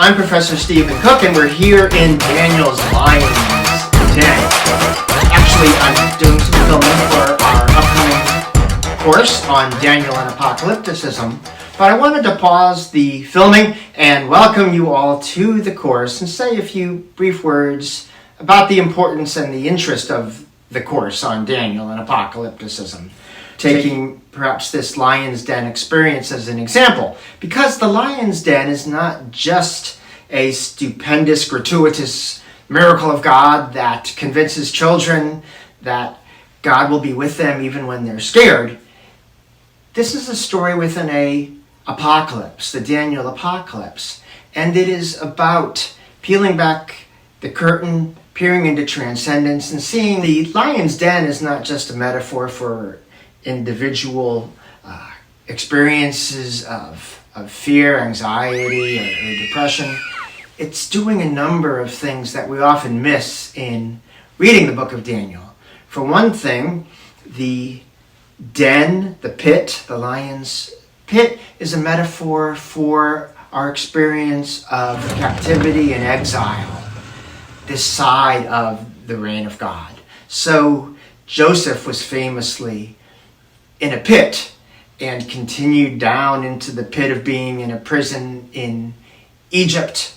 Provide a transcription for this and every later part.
I'm Professor Stephen Cook, and we're here in Daniel's Lion's Den. Actually, I'm doing some filming for our upcoming course on Daniel and Apocalypticism, but I wanted to pause the filming and welcome you all to the course and say a few brief words about the importance and the interest of the course on Daniel and Apocalypticism, taking perhaps this Lion's Den experience as an example, because the Lion's Den is not just a stupendous, gratuitous miracle of God that convinces children that God will be with them even when they're scared. This is a story within a apocalypse, the Daniel apocalypse, and it is about peeling back the curtain, peering into transcendence, and seeing the Lion's Den is not just a metaphor for individual experiences of fear, anxiety, or depression. It's doing a number of things that we often miss in reading the book of Daniel. For one thing, the den, the pit, the lion's pit, is a metaphor for our experience of captivity and exile, this side of the reign of God. So Joseph was famously in a pit and continued down into the pit of being in a prison in Egypt,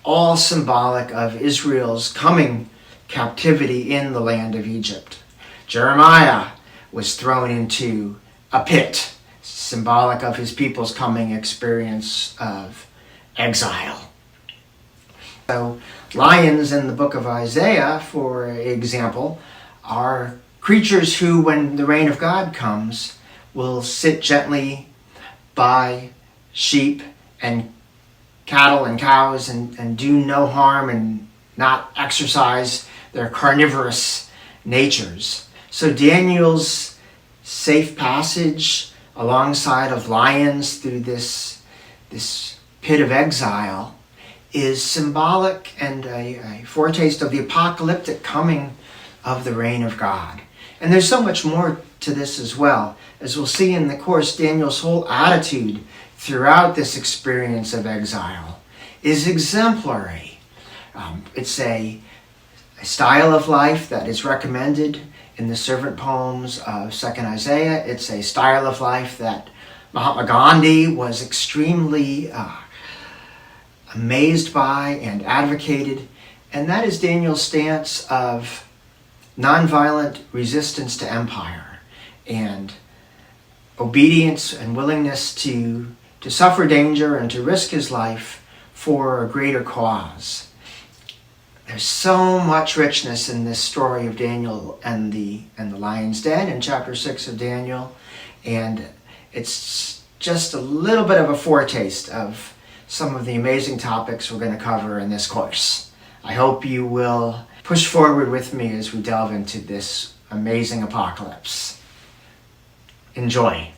all symbolic of Israel's coming captivity in the land of Egypt. Jeremiah was thrown into a pit, symbolic of his people's coming experience of exile. So lions in the book of Isaiah, for example, are creatures who, when the reign of God comes, will sit gently by sheep and cattle and cows and do no harm and not exercise their carnivorous natures. So Daniel's safe passage alongside of lions through this pit of exile is symbolic and a foretaste of the apocalyptic coming of the reign of God. And there's so much more to this as well. As we'll see in the course, Daniel's whole attitude throughout this experience of exile is exemplary. It's a style of life that is recommended in the servant poems of 2nd Isaiah. It's a style of life that Mahatma Gandhi was extremely amazed by and advocated. And that is Daniel's stance of nonviolent resistance to empire and obedience and willingness to suffer danger and to risk his life for a greater cause. There's so much richness in this story of Daniel and the Lion's Den in chapter 6 of Daniel, and it's just a little bit of a foretaste of some of the amazing topics we're going to cover in this course. I hope you will push forward with me as we delve into this amazing apocalypse. Enjoy.